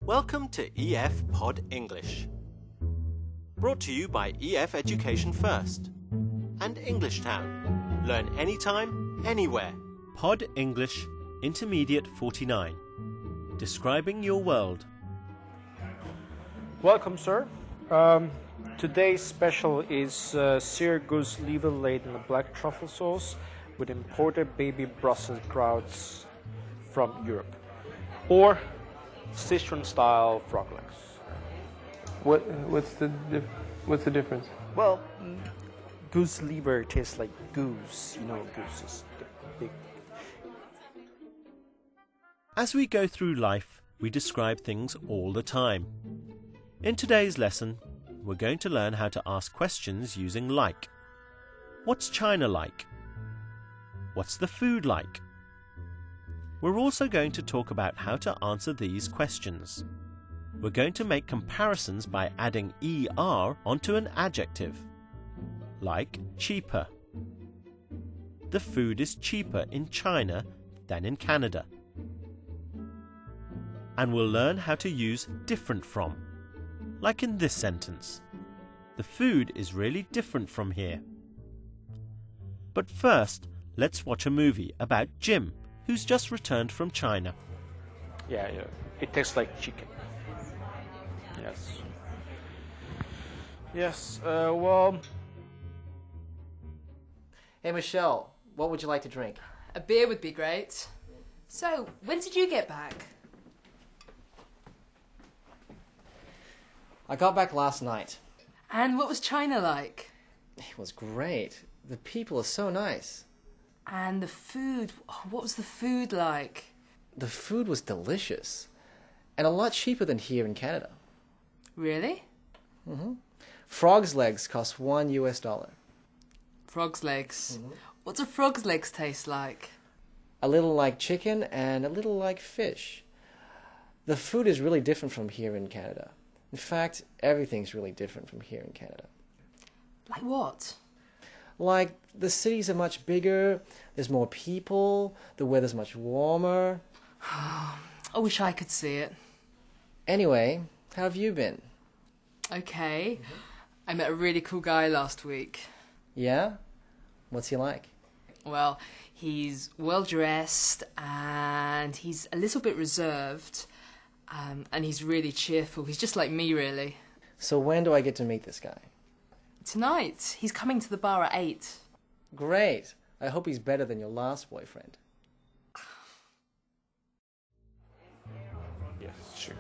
Welcome to EF Pod English. Brought to you by EF Education First and Englishtown. Learn anytime, anywhere. Pod English Intermediate 49. Describing your world. Welcome, sir. Today's special is seared goose liver laden in black truffle sauce with imported baby Brussels sprouts from Europe, or Sichuan-style frog legs. What's the difference? Well, goose liver tastes like goose. You know, goose is the big. As we go through life, we describe things all the time. In today's lesson, we're going to learn how to ask questions using like. What's China like? What's the food like? We're also going to talk about how to answer these questions. We're going to make comparisons by adding ER onto an adjective, like cheaper. The food is cheaper in China than in Canada. And we'll learn how to use different from, like in this sentence. The food is really different from here. But first, let's watch a movie about Jim, who's just returned from China. Yeah, it tastes like chicken. Yes, well... Hey, Michelle, what would you like to drink? A beer would be great. So, when did you get back? I got back last night. And what was China like? It was great. The people are so nice. And the food, what was the food like? The food was delicious. And a lot cheaper than here in Canada. Really? Mm-hmm. Frog's legs cost $1. Frog's legs. Mm-hmm. What do frog's legs taste like? A little like chicken and a little like fish. The food is really different from here in Canada. In fact, everything's really different from here in Canada. Like what? Like, the cities are much bigger, there's more people, the weather's much warmer. I wish I could see it. Anyway, how have you been? Okay. I met a really cool guy last week. Yeah? What's he like? Well, he's well-dressed and he's a little bit reserved. And he's really cheerful. He's just like me, really. So when do I get to meet this guy? Tonight. He's coming to the bar at 8. Great. I hope he's better than your last boyfriend. Yes, chicken.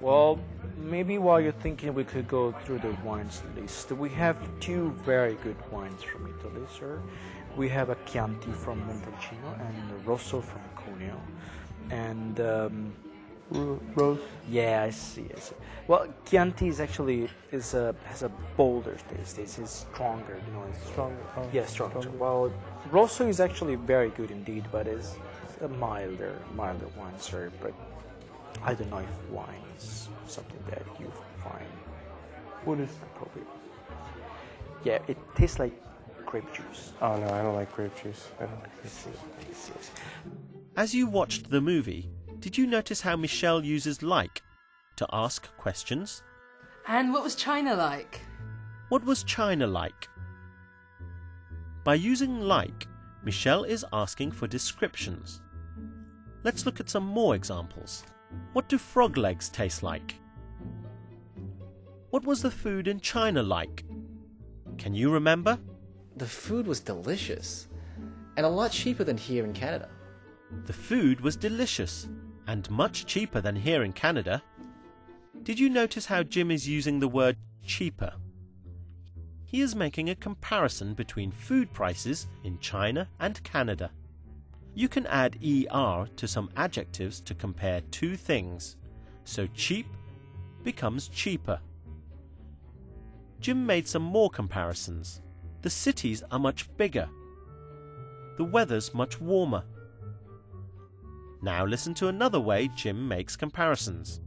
Well, maybe while you're thinking, we could go through the wines list. We have 2 very good wines from Italy, sir. We have a Chianti from Montalcino and a Rosso from Cuneo. And Rose? yeah, I see. Well, Chianti is actually has a bolder taste. It's stronger, you know. It's Stronger. Oh, yeah, stronger. Well, Rosso is actually very good indeed, but it's a milder wine, sir. But I don't know if wine is something that you find What is? appropriate. Yeah, it tastes like grape juice. Oh no, I don't like grape juice. I don't. I see. As you watched the movie, did you notice how Michelle uses like to ask questions? And what was China like? What was China like? By using like, Michelle is asking for descriptions. Let's look at some more examples. What do frog legs taste like? What was the food in China like? Can you remember? The food was delicious. And a lot cheaper than here in Canada. The food was delicious and much cheaper than here in Canada. Did you notice how Jim is using the word cheaper? He is making a comparison between food prices in China and Canada. You can add ER to some adjectives to compare 2 things, so cheap becomes cheaper. Jim made some more comparisons. The cities are much bigger. The weather's much warmer. Now listen to another way Jim makes comparisons.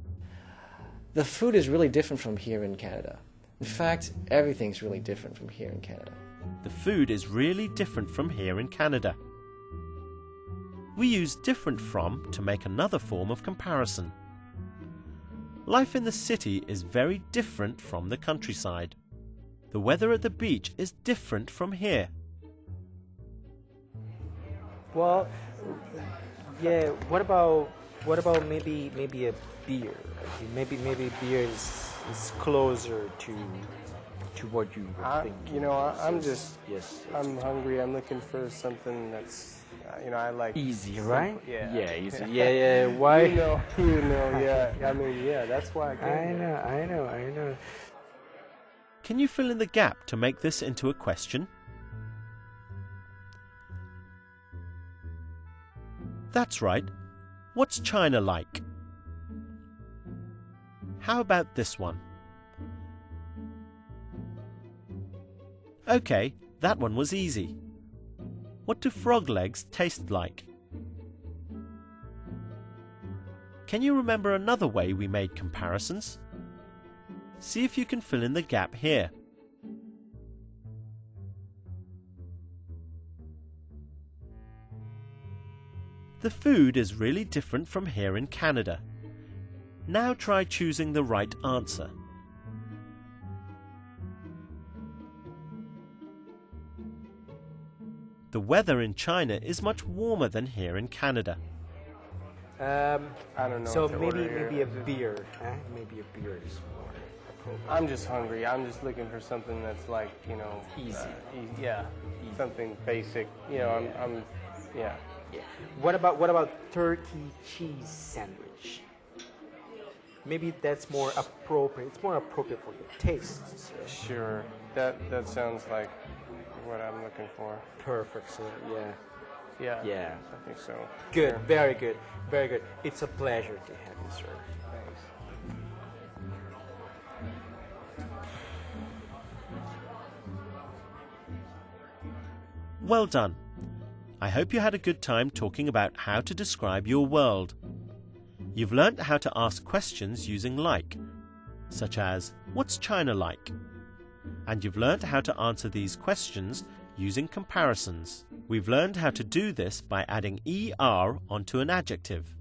The food is really different from here in Canada. In fact, everything's really different from here in Canada. The food is really different from here in Canada. we use different from to make another form of comparison. Life in the city is very different from the countryside. The weather at the beach is different from here. Well, yeah. What about maybe a beer? Maybe beer is closer to what you were thinking. You know, I'm just, Yes. I'm hungry. I'm looking for something that's, you know, I like Easy, right? Yeah. Yeah, easy. Yeah. Why? You know, yeah. I mean, yeah, that's why I came here. I know. Can you fill in the gap to make this into a question? That's right. What's China like? How about this one? Okay, that one was easy. What do frog legs taste like? Can you remember another way we made comparisons? See if you can fill in the gap here. The food is really different from here in Canada. Now try choosing the right answer. The weather in China is much warmer than here in Canada. I don't know. So what to order maybe here. a beer. Maybe a beer is more appropriate. I'm just hungry. I'm just looking for something that's like, you know, Easy. Yeah, something basic. You know, I'm yeah. Yeah. What about turkey cheese sandwich? Maybe that's more appropriate. It's more appropriate for your tastes. Sure. That sounds like what I'm looking for. Perfect, sir. Yeah. Yeah. Yeah. I think so. Good. Sure. Very good. Very good. It's a pleasure to have you, sir. Thanks. Well done. I hope you had a good time talking about how to describe your world. You've learnt how to ask questions using like, such as, what's China like? And you've learnt how to answer these questions using comparisons. We've learned how to do this by adding ER onto an adjective.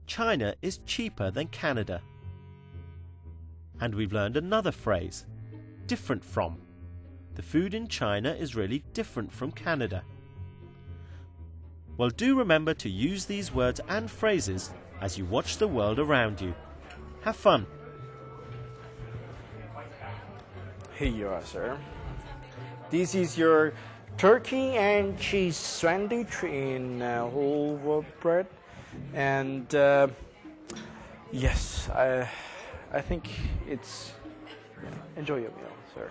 China is cheaper than Canada. And we've learned another phrase, different from. The food in China is really different from Canada. Well, do remember to use these words and phrases as you watch the world around you. Have fun! Here you are, sir. This is your turkey and cheese sandwich in whole wheat bread, and yes, I think it's enjoy your meal, sir.